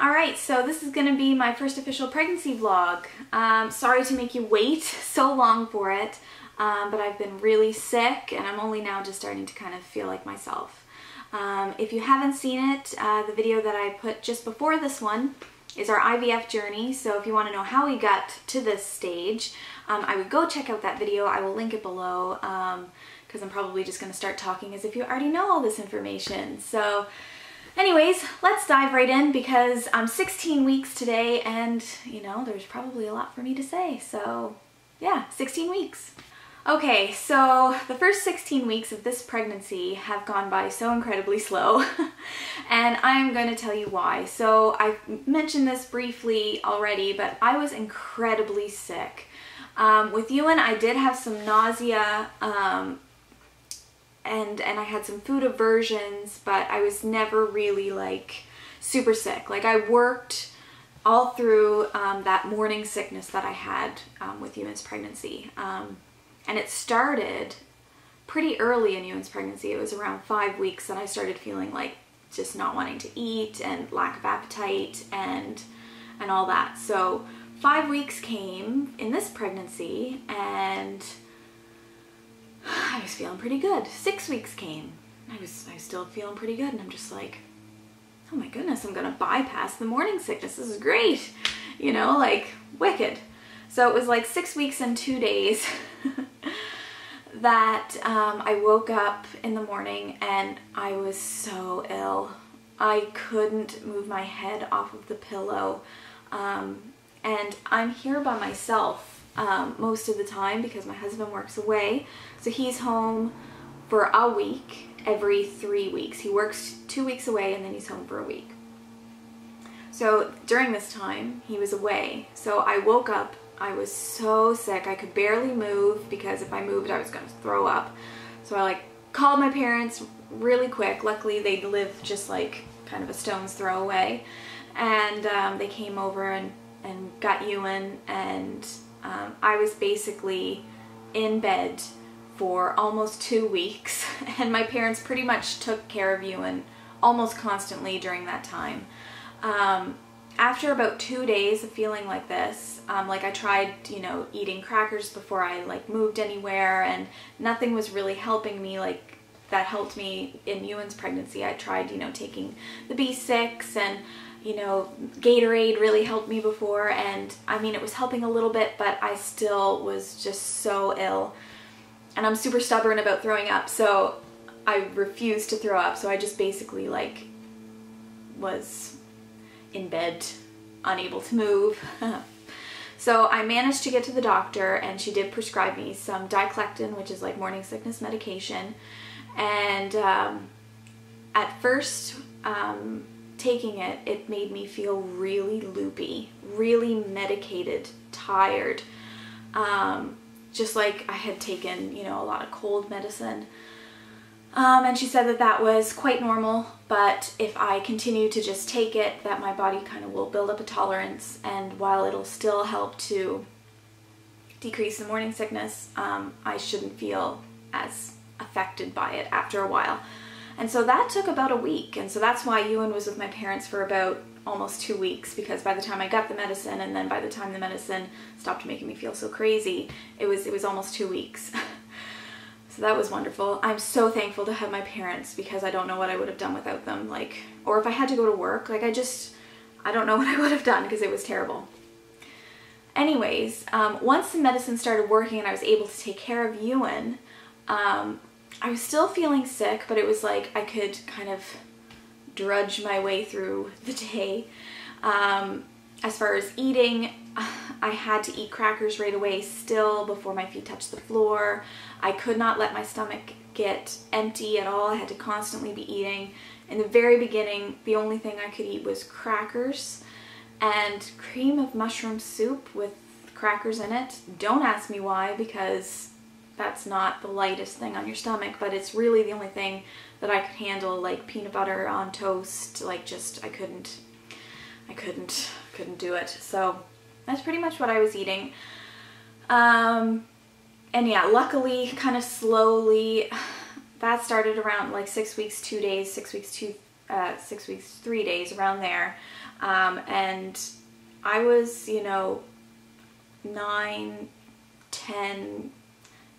Alright, so this is going to be my first official pregnancy vlog. Sorry to make you wait so long for it, but I've been really sick and I'm only now just starting to kind of feel like myself. If you haven't seen it, the video that I put just before this one is our IVF journey, so if you want to know how we got to this stage, I would go check out that video. I will link it below, because I'm probably just going to start talking as if you already know all this information. So anyways, let's dive right in because I'm 16 weeks today and, you know, there's probably a lot for me to say. So yeah, 16 weeks. Okay, so the first 16 weeks of this pregnancy have gone by so incredibly slow and I'm going to tell you why. So I mentioned this briefly already, but I was incredibly sick. With Ewan, I did have some nausea and I had some food aversions, but I was never really like super sick. Like I worked all through that morning sickness that I had with Ewan's pregnancy. And it started pretty early in Ewan's pregnancy. It was around 5 weeks that I started feeling like just not wanting to eat and lack of appetite and all that. So 5 weeks came in this pregnancy and I was feeling pretty good. 6 weeks came. I was still feeling pretty good and I'm just like, oh my goodness, I'm gonna bypass the morning sickness. This is great. You know, like wicked. So it was like 6 weeks and 2 days that I woke up in the morning and I was so ill. I couldn't move my head off of the pillow. And I'm here by myself most of the time because my husband works away. So he's home for a week every 3 weeks. He works 2 weeks away and then he's home for a week. So during this time, he was away. So I woke up. I was so sick. I could barely move because if I moved, I was going to throw up. So I like called my parents really quick. Luckily, they live just like kind of a stone's throw away. And they came over and got Ewan. And I was basically in bed for almost 2 weeks. And my parents pretty much took care of Ewan almost constantly during that time. After about 2 days of feeling like this, like I tried, you know, eating crackers before I like moved anywhere and nothing was really helping me like that helped me in Ewan's pregnancy. I tried, you know, taking the B6 and, you know, Gatorade really helped me before and I mean it was helping a little bit, but I still was just so ill and I'm super stubborn about throwing up, so I refused to throw up. So I just basically like was in bed, unable to move. So I managed to get to the doctor and she did prescribe me some Diclectin, which is like morning sickness medication. And at first, taking it, it made me feel really loopy, really medicated, tired. Just like I had taken, you know, a lot of cold medicine. And she said that that was quite normal, but if I continue to just take it, that my body kind of will build up a tolerance, and while it'll still help to decrease the morning sickness, I shouldn't feel as affected by it after a while. And so that took about a week, and so that's why Ewan was with my parents for about almost 2 weeks, because by the time I got the medicine and then by the time the medicine stopped making me feel so crazy, it was almost 2 weeks. So that was wonderful. I'm so thankful to have my parents because I don't know what I would have done without them. Like, or if I had to go to work, like I don't know what I would have done because it was terrible. Anyways, once the medicine started working and I was able to take care of Ewan, I was still feeling sick, but it was like I could kind of drudge my way through the day. As far as eating, I had to eat crackers right away still before my feet touched the floor. I could not let my stomach get empty at all. I had to constantly be eating. In the very beginning, the only thing I could eat was crackers and cream of mushroom soup with crackers in it. Don't ask me why, because that's not the lightest thing on your stomach, but it's really the only thing that I could handle, like peanut butter on toast. Like just, I couldn't do it. So that's pretty much what I was eating. And yeah, luckily, kind of slowly, that started around like 6 weeks, 2 days, 6 weeks, 6 weeks, 3 days, around there. And I was, you know, 9, 10,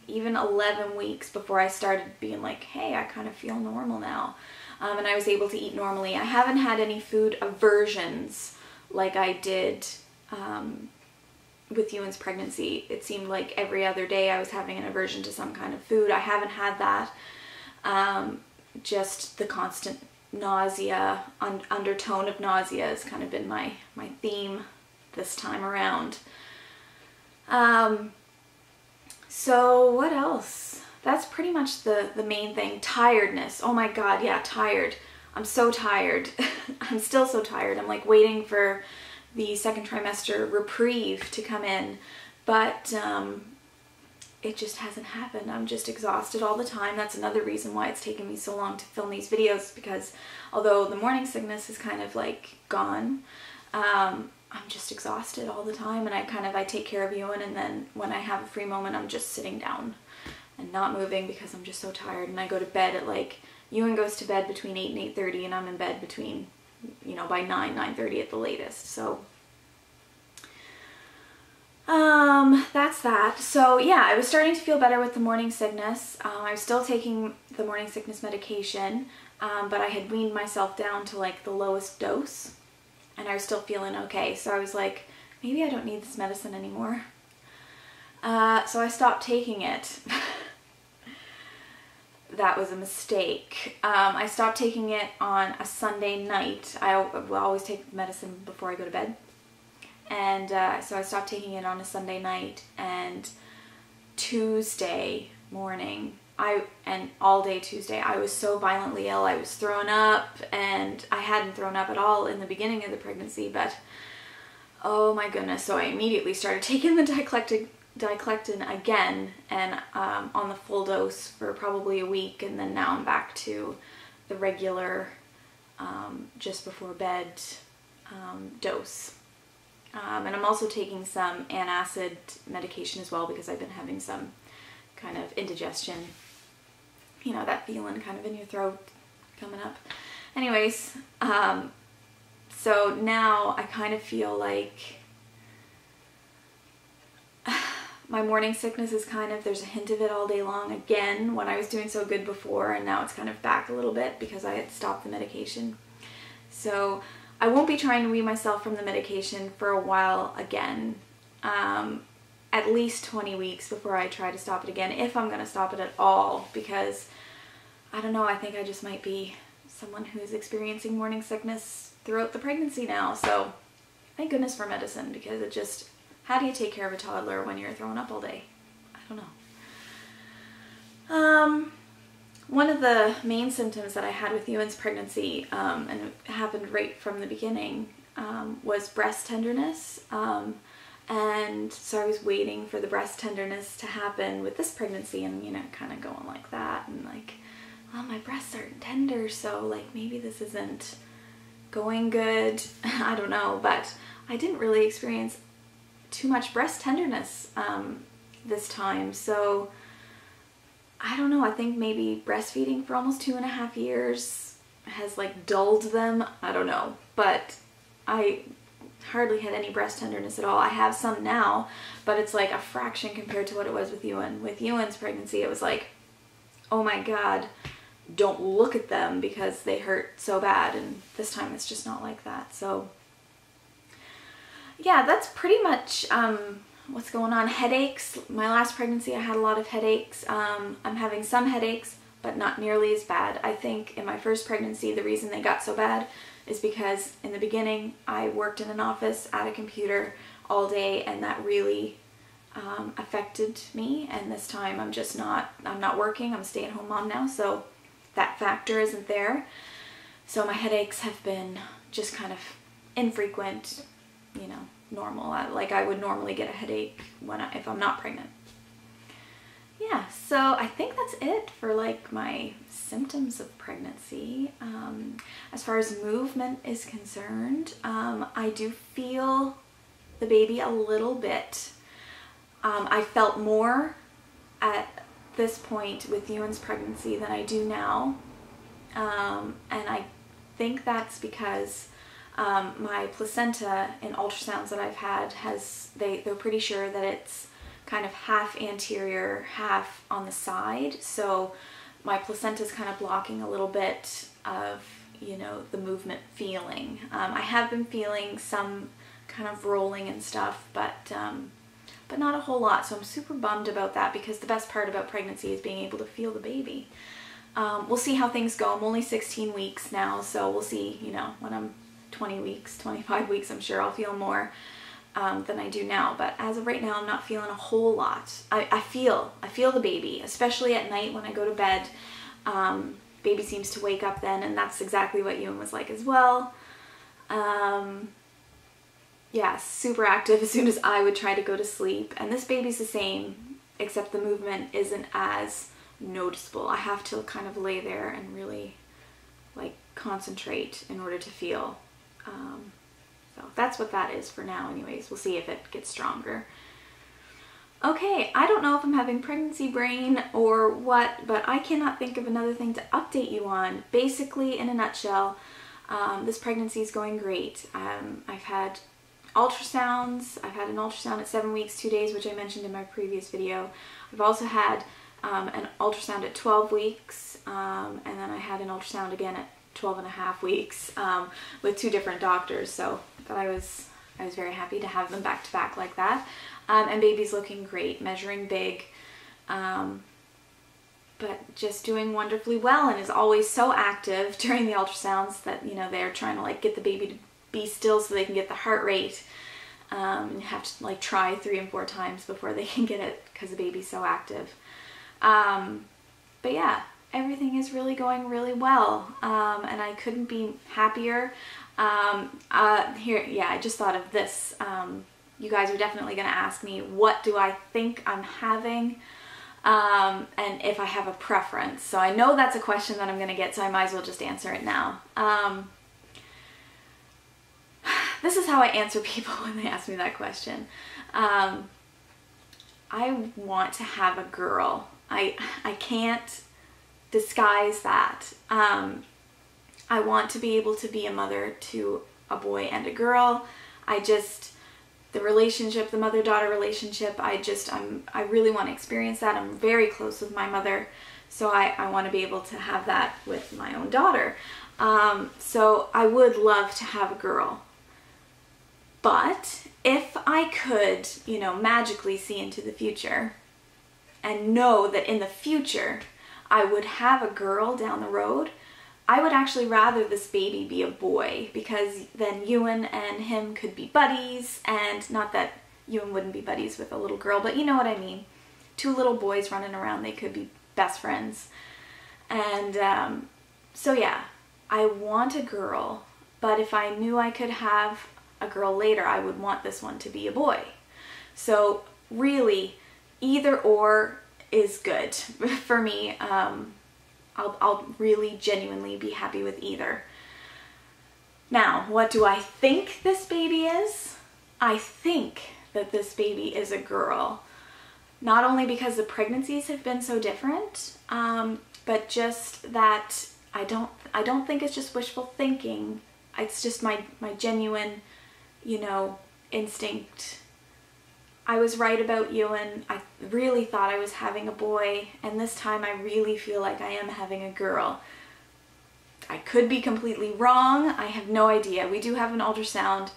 even 11 weeks before I started being like, hey, I kind of feel normal now. And I was able to eat normally. I haven't had any food aversions like I did with Ewan's pregnancy. It seemed like every other day I was having an aversion to some kind of food. I haven't had that. Just the constant nausea, undertone of nausea has kind of been my theme this time around. So what else? That's pretty much the main thing. Tiredness. Oh my God, yeah, tired. I'm so tired. I'm still so tired. I'm like waiting for the second trimester reprieve to come in, but it just hasn't happened. I'm just exhausted all the time. That's another reason why it's taken me so long to film these videos, because although the morning sickness is kind of like gone, I'm just exhausted all the time, and I take care of Ewan, and then when I have a free moment, I'm just sitting down and not moving because I'm just so tired. And I go to bed at like, Ewan goes to bed between 8 and 8:30, and I'm in bed between, you know, by 9, 9:30 at the latest. So that's that. So yeah, I was starting to feel better with the morning sickness. I was still taking the morning sickness medication, but I had weaned myself down to like the lowest dose, and I was still feeling okay. So I was like, maybe I don't need this medicine anymore. So I stopped taking it. That was a mistake. I stopped taking it on a Sunday night. I will always take medicine before I go to bed. And so I stopped taking it on a Sunday night, and Tuesday morning, and all day Tuesday, I was so violently ill. I was throwing up, and I hadn't thrown up at all in the beginning of the pregnancy, but oh my goodness. So I immediately started taking the Diclectin again, and on the full dose for probably a week, and then now I'm back to the regular just before bed dose. And I'm also taking some antacid medication as well, because I've been having some kind of indigestion, you know, that feeling kind of in your throat coming up. Anyways, so now I kind of feel like my morning sickness is kind of, there's a hint of it all day long again, when I was doing so good before, and now it's kind of back a little bit because I had stopped the medication. So I won't be trying to wean myself from the medication for a while again, at least 20 weeks before I try to stop it again, if I'm going to stop it at all, because I don't know, I think I just might be someone who's experiencing morning sickness throughout the pregnancy now. So thank goodness for medicine, because it just, how do you take care of a toddler when you're throwing up all day? I don't know. One of the main symptoms that I had with Ewan's pregnancy, and it happened right from the beginning, was breast tenderness. And so I was waiting for the breast tenderness to happen with this pregnancy, and, you know, kind of going like that, and like, well, my breasts aren't tender, so like maybe this isn't going good. I don't know, but I didn't really experience too much breast tenderness this time. So I don't know, I think maybe breastfeeding for almost 2.5 years has like dulled them. I don't know, but I hardly had any breast tenderness at all. I have some now, but it's like a fraction compared to what it was with Ewan. With Ewan's pregnancy, it was like, oh my God, don't look at them because they hurt so bad. And this time it's just not like that. So yeah, that's pretty much what's going on. Headaches. My last pregnancy, I had a lot of headaches. I'm having some headaches, but not nearly as bad. I think in my first pregnancy, the reason they got so bad is because in the beginning, I worked in an office at a computer all day, and that really affected me. And this time I'm not working. I'm a stay-at-home mom now, so that factor isn't there. So my headaches have been just kind of infrequent, you know, normal. Like I would normally get a headache if I'm not pregnant. Yeah, so I think that's it for like my symptoms of pregnancy. As far as movement is concerned, I do feel the baby a little bit. I felt more at this point with Ewan's pregnancy than I do now. And I think that's because my placenta in ultrasounds that I've had they're pretty sure that it's kind of half anterior, half on the side. So my placenta is kind of blocking a little bit of, you know, the movement feeling. I have been feeling some kind of rolling and stuff, but not a whole lot. So I'm super bummed about that, because the best part about pregnancy is being able to feel the baby. We'll see how things go. I'm only 16 weeks now, so we'll see, you know, when I'm 20 weeks, 25 weeks, I'm sure I'll feel more than I do now. But as of right now, I'm not feeling a whole lot. I feel the baby, especially at night when I go to bed. Baby seems to wake up then, and that's exactly what Ewan was like as well. Yeah, super active as soon as I would try to go to sleep. And this baby's the same, except the movement isn't as noticeable. I have to kind of lay there and really like concentrate in order to feel. So that's what that is for now anyways. We'll see if it gets stronger. Okay, I don't know if I'm having pregnancy brain or what, but I cannot think of another thing to update you on. Basically, in a nutshell, this pregnancy is going great. I've had ultrasounds. I've had an ultrasound at 7 weeks, 2 days, which I mentioned in my previous video. I've also had an ultrasound at 12 weeks, and then I had an ultrasound again at 12.5 weeks with 2 different doctors. So I was very happy to have them back to back like that. And baby's looking great, measuring big, but just doing wonderfully well, and is always so active during the ultrasounds that, you know, they're trying to like get the baby to be still so they can get the heart rate, and have to like try 3 and 4 times before they can get it because the baby's so active. But yeah, everything is really going really well, and I couldn't be happier. Yeah, I just thought of this. You guys are definitely going to ask me, what do I think I'm having, and if I have a preference. So I know that's a question that I'm going to get, so I might as well just answer it now. This is how I answer people when they ask me that question. I want to have a girl. I can't disguise that. I want to be able to be a mother to a boy and a girl. The relationship, the mother-daughter relationship, I really want to experience that. I'm very close with my mother, so I want to be able to have that with my own daughter. So I would love to have a girl. But if I could, you know, magically see into the future and know that in the future I would have a girl down the road, I would actually rather this baby be a boy, because then Ewan and him could be buddies, and not that Ewan wouldn't be buddies with a little girl, but you know what I mean. 2 little boys running around, they could be best friends. And so yeah, I want a girl, but if I knew I could have a girl later, I would want this one to be a boy. So really, either or is good for me. I'll really genuinely be happy with either. Now, what do I think this baby is? I think that this baby is a girl. Not only because the pregnancies have been so different, but just that I don't think it's just wishful thinking. It's just my genuine, you know, instinct. I was right about Ewan. I really thought I was having a boy, and this time I really feel like I am having a girl. I could be completely wrong. I have no idea. We do have an ultrasound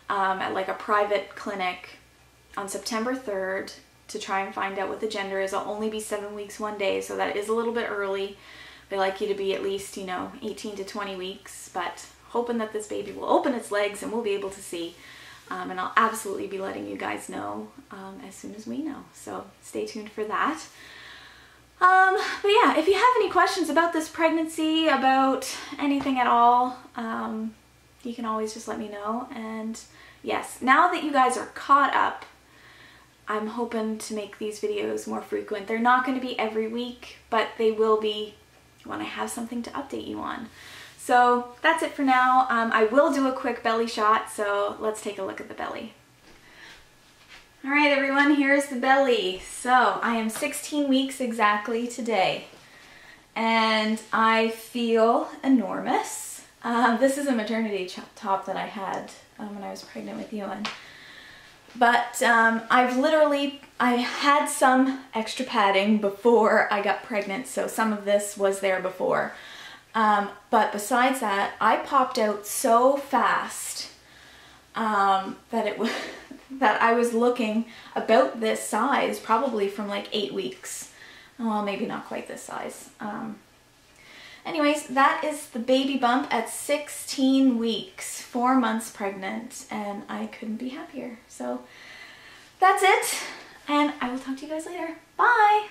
at like a private clinic on September 3rd to try and find out what the gender is. I'll only be 7 weeks 1 day, so that is a little bit early. They like you to be at least, you know, 18 to 20 weeks, but hoping that this baby will open its legs and we'll be able to see. And I'll absolutely be letting you guys know as soon as we know. So stay tuned for that. But yeah, if you have any questions about this pregnancy, about anything at all, you can always just let me know. And yes, now that you guys are caught up, I'm hoping to make these videos more frequent. They're not going to be every week, but they will be when I have something to update you on. So that's it for now. I will do a quick belly shot, so let's take a look at the belly. All right, everyone, here's the belly. So I am 16 weeks exactly today, and I feel enormous. This is a maternity top that I had when I was pregnant with Ewan. But I had some extra padding before I got pregnant, so some of this was there before. But besides that, I popped out so fast that I was looking about this size probably from like 8 weeks. Well, maybe not quite this size. Anyways, that is the baby bump at 16 weeks, 4 months pregnant, and I couldn't be happier. So that's it, and I will talk to you guys later. Bye!